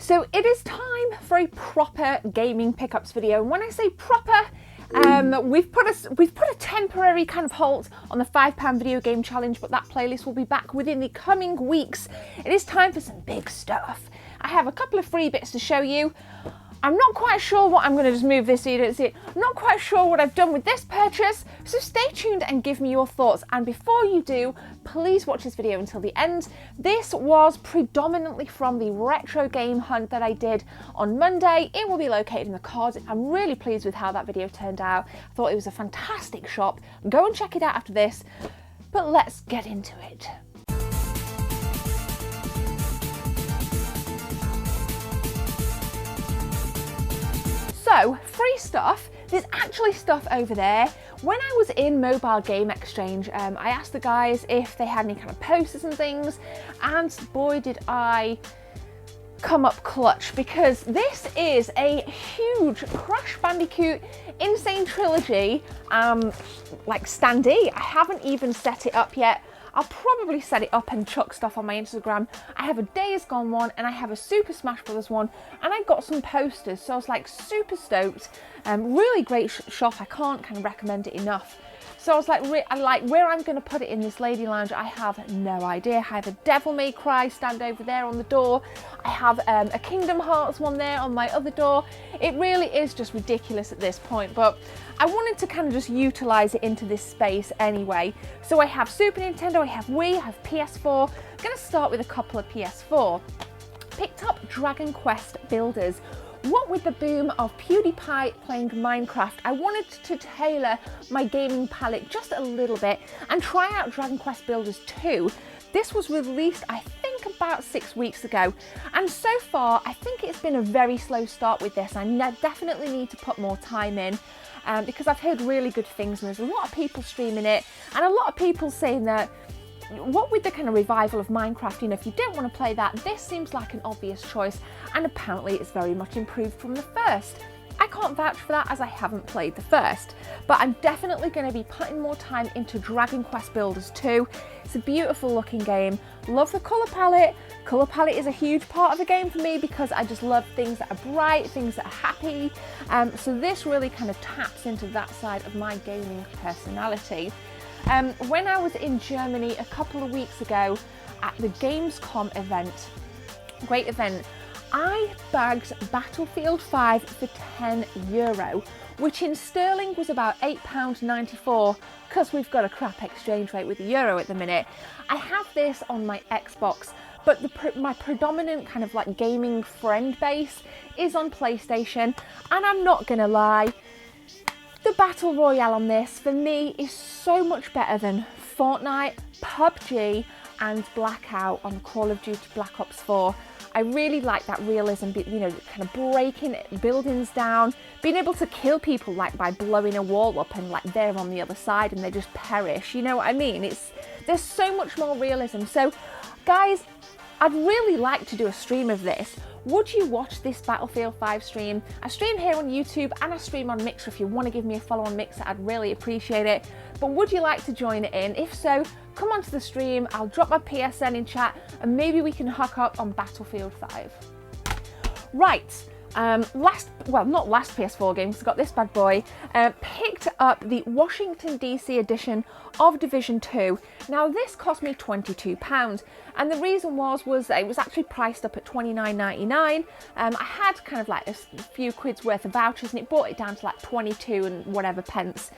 So it is time for a proper gaming pickups video. And when I say proper, we've put a temporary kind of halt on the £5 video game challenge, but that playlist will be back within the coming weeks. It is time for some big stuff. I have a couple of free bits to show you. I'm not quite sure what I'm going to just move this so you don't see it. I'm not quite sure what I've done with this purchase, so stay tuned and give me your thoughts. And before you do, please watch this video until the end. This was predominantly from the retro game hunt that I did on Monday. It will be located in the cards. I'm really pleased with how that video turned out. I thought it was a fantastic shop. Go and check it out after this, but let's get into it. So, free stuff. There's actually stuff over there. When I was in Mobile Game Exchange, I asked the guys if they had any kind of posters and things, and boy did I come up clutch, because this is a huge Crash Bandicoot Insane Trilogy like standee. I haven't even set it up yet. I'll probably set it up and chuck stuff on my Instagram. I have a Days Gone one and I have a Super Smash Bros. One, and I got some posters, so I was like super stoked. Really great shop, I can't kind of recommend it enough. So I was like, where I'm going to put it in this lady lounge, I have no idea. I have a Devil May Cry stand over there on the door. I have a Kingdom Hearts one there on my other door. It really is just ridiculous at this point, but I wanted to kind of just utilise it into this space anyway. So I have Super Nintendo, I have Wii, I have PS4. I'm going to start with a couple of PS4. Picked up Dragon Quest Builders. What with the boom of PewDiePie playing Minecraft, I wanted to tailor my gaming palette just a little bit and try out Dragon Quest Builders 2. This was released, I think, about 6 weeks ago, and so far I think it's been a very slow start with this. I definitely need to put more time in because I've heard really good things, and there's a lot of people streaming it and a lot of people saying that what with the kind of revival of Minecraft, you know, if you don't want to play that, this seems like an obvious choice, and apparently it's very much improved from the first. I can't vouch for that as I haven't played the first, but I'm definitely going to be putting more time into Dragon Quest Builders 2. It's a beautiful looking game. Love the colour palette. Colour palette is a huge part of the game for me because I just love things that are bright, things that are happy. So this really kind of taps into that side of my gaming personality. When I was in Germany a couple of weeks ago at the Gamescom event, great event, I bagged Battlefield 5 for €10, which in sterling was about £8.94, because we've got a crap exchange rate with the euro at the minute. I have this on my Xbox, but my predominant kind of like gaming friend base is on PlayStation, and I'm not gonna lie, the Battle Royale on this, for me, is so much better than Fortnite, PUBG and Blackout on Call of Duty Black Ops 4. I really like that realism, you know, kind of breaking buildings down, being able to kill people like by blowing a wall up and like they're on the other side and they just perish, you know what I mean? There's so much more realism. So guys, I'd really like to do a stream of this. Would you watch this Battlefield 5 stream? I stream here on YouTube and I stream on Mixer. If you want to give me a follow on Mixer, I'd really appreciate it. But would you like to join it in? If so, come onto the stream, I'll drop my PSN in chat and maybe we can hook up on Battlefield 5. Right. Not last PS4 game, because I got this bad boy, picked up the Washington DC edition of Division 2. Now this cost me £22, and the reason was that it was actually priced up at $29.99. I had kind of like a few quid's worth of vouchers and it brought it down to like 22 and whatever pence.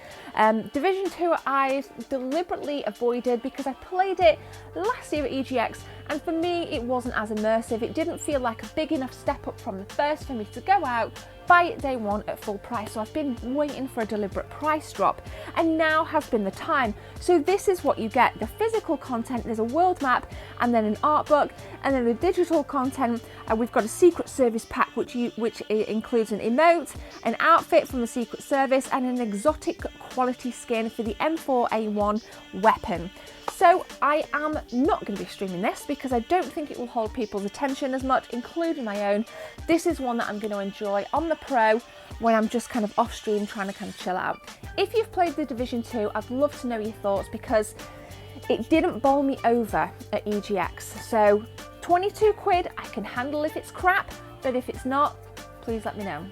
Division 2 I deliberately avoided because I played it last year at EGX, and for me it wasn't as immersive. It didn't feel like a big enough step up from the first for me to go out, buy it day one at full price. So I've been waiting for a deliberate price drop, and now has been the time. So this is what you get: the physical content, there's a world map and then an art book, and then the digital content, we've got a Secret Service pack which includes an emote, an outfit from the Secret Service, and an exotic quality skin for the M4A1 weapon. So I am not going to be streaming this because I don't think it will hold people's attention as much, including my own. This is one that I'm going to enjoy on the Pro when I'm just kind of off stream trying to kind of chill out. If you've played the Division 2, I'd love to know your thoughts because it didn't bowl me over at EGX. So 22 quid, I can handle if it's crap, but if it's not, please let me know.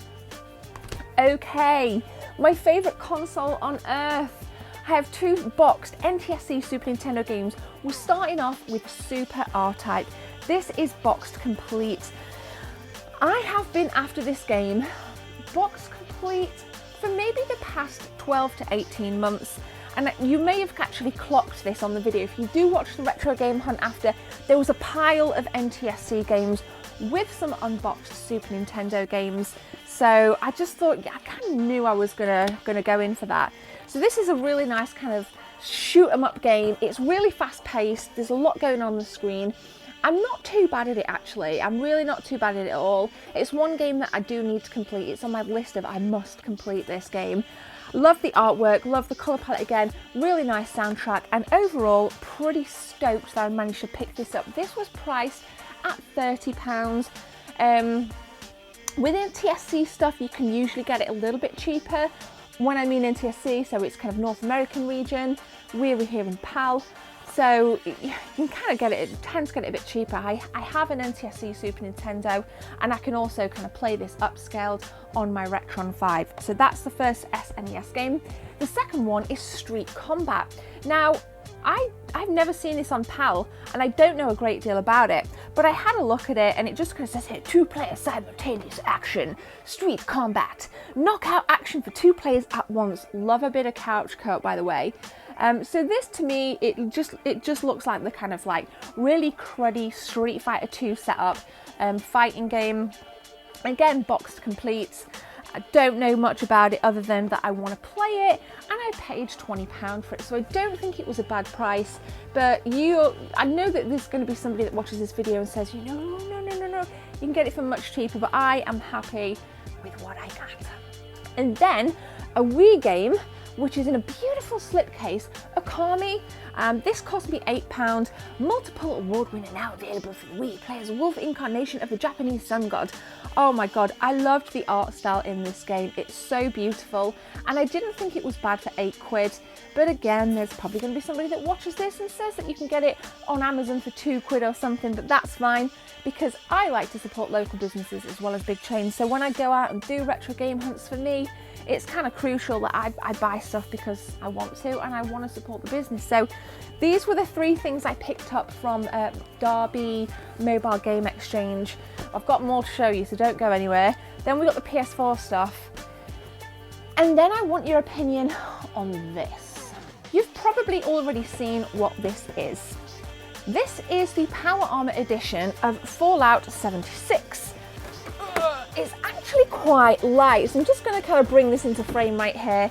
Okay, my favourite console on earth. I have two boxed NTSC Super Nintendo games. We're starting off with Super RType. This is boxed complete. I have been after this game, boxed complete, for maybe the past 12 to 18 months. And you may have actually clocked this on the video. If you do watch the Retro Game Hunt after, there was a pile of NTSC games with some unboxed Super Nintendo games. So I just thought, yeah, I kind of knew I was gonna go in for that. So this is a really nice kind of shoot 'em up game. It's really fast paced. There's a lot going on the screen. I'm not too bad at it actually. I'm really not too bad at it at all. It's one game that I do need to complete. It's on my list of I must complete this game. Love the artwork, love the colour palette again, really nice soundtrack, and overall pretty stoked that I managed to pick this up. This was priced at £30. With NTSC stuff you can usually get it a little bit cheaper. When I mean NTSC, so it's kind of North American region, we're here in PAL. So you can kind of get it, tend to get it a bit cheaper. I have an NTSC Super Nintendo, and I can also kind of play this upscaled on my Retron 5. So that's the first SNES game. The second one is Street Combat. Now, I've never seen this on PAL, and I don't know a great deal about it, but I had a look at it, and it just kind of says here, 2-player simultaneous action, Street Combat, knockout action for 2 players at once. Love a bit of couch co-op, by the way. So this to me, it just looks like the kind of like really cruddy Street Fighter 2 setup, fighting game. Again, boxed complete. I don't know much about it other than that I want to play it, and I paid £20 for it, so I don't think it was a bad price. But I know that there's going to be somebody that watches this video and says, you know, no, you can get it for much cheaper, but I am happy with what I got. And then a Wii game, which is in a beautiful slipcase, Okami. This cost me £8. Multiple award winner, now available for the Wii. Plays a wolf incarnation of the Japanese sun god. Oh my god, I loved the art style in this game. It's so beautiful, and I didn't think it was bad for 8 quid. But again, there's probably going to be somebody that watches this and says that you can get it on Amazon for 2 quid or something, but that's fine, because I like to support local businesses as well as big chains. So when I go out and do retro game hunts, for me, it's kind of crucial that I buy stuff because I want to, and I want to support the business. So these were the 3 things I picked up from Derby Mobile Game Exchange. I've got more to show you, so don't go anywhere. Then we got the PS4 stuff. And then I want your opinion on this. You've probably already seen what this is. This is the Power Armor edition of Fallout 76. It's actually quite light, so I'm just going to kind of bring this into frame right here.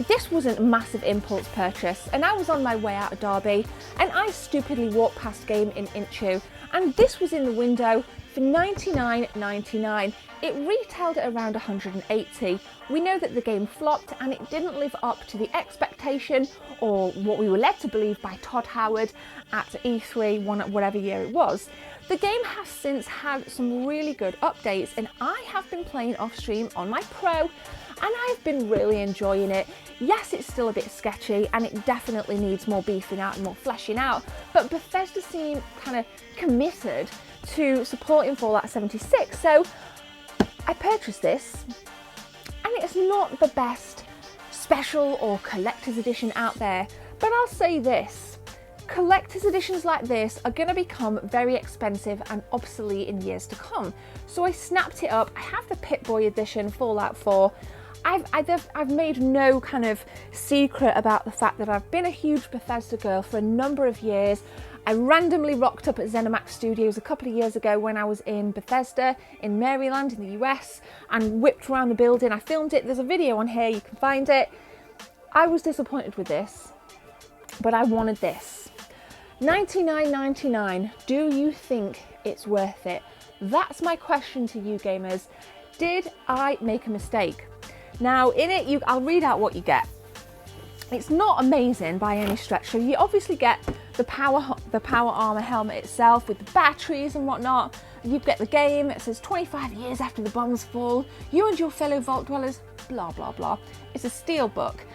This wasn't a massive impulse purchase, and I was on my way out of Derby, and I stupidly walked past Game in Inchu, and this was in the window for $99.99. It retailed at around $180. We know that the game flopped, and it didn't live up to the expectation, or what we were led to believe by Todd Howard at E3, whatever year it was. The game has since had some really good updates, and I have been playing off stream on my Pro, and I've been really enjoying it. Yes, it's still a bit sketchy, and it definitely needs more beefing out and more fleshing out, but Bethesda seem kind of committed to supporting Fallout 76, so I purchased this, and it's not the best special or collector's edition out there, but I'll say this. Collector's editions like this are going to become very expensive and obsolete in years to come. So I snapped it up. I have the Pip-Boy edition, Fallout 4. I've made no kind of secret about the fact that I've been a huge Bethesda girl for a number of years. I randomly rocked up at ZeniMax Studios a couple of years ago when I was in Bethesda in Maryland in the US and whipped around the building. I filmed it. There's a video on here. You can find it. I was disappointed with this, but I wanted this. $99.99, do you think it's worth it? That's my question to you gamers. Did I make a mistake? Now in it, I'll read out what you get. It's not amazing by any stretch. So you obviously get the power armor helmet itself with the batteries and whatnot. You get the game. It says 25 years after the bombs fall, you and your fellow vault dwellers, blah, blah, blah. It's a steel book.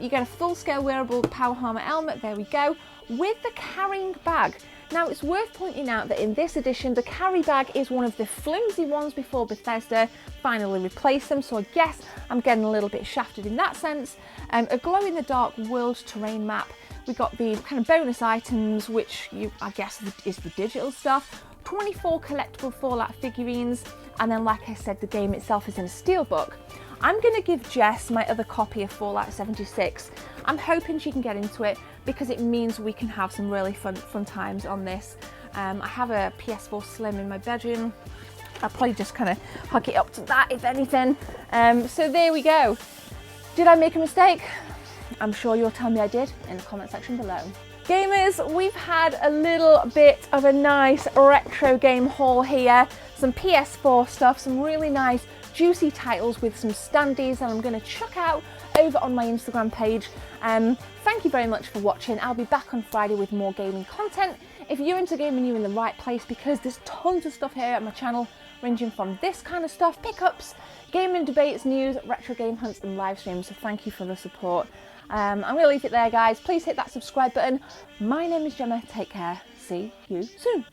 You get a full-scale wearable power armor helmet, there we go, with the carrying bag. Now it's worth pointing out that in this edition the carry bag is one of the flimsy ones before Bethesda finally replaced them, so I guess I'm getting a little bit shafted in that sense. A glow-in-the-dark world terrain map. We got the kind of bonus items, which I guess is the digital stuff. 24 collectible Fallout figurines, and then like I said, the game itself is in a steelbook. I'm going to give Jess my other copy of Fallout 76. I'm hoping she can get into it because it means we can have some really fun times on this. I have a PS4 Slim in my bedroom. I'll probably just kind of hook it up to that if anything. So there we go. Did I make a mistake? I'm sure you'll tell me I did in the comment section below. Gamers, we've had a little bit of a nice retro game haul here. Some PS4 stuff, some really nice juicy titles with some standees that I'm going to chuck out over on my Instagram page. Thank you very much for watching. I'll be back on Friday with more gaming content. If you're into gaming, you're in the right place because there's tons of stuff here at my channel, ranging from this kind of stuff, pickups, gaming debates, news, retro game hunts and live streams, so thank you for the support. I'm going to leave it there, guys. Please hit that subscribe button. My name is Gemma. Take care. See you soon.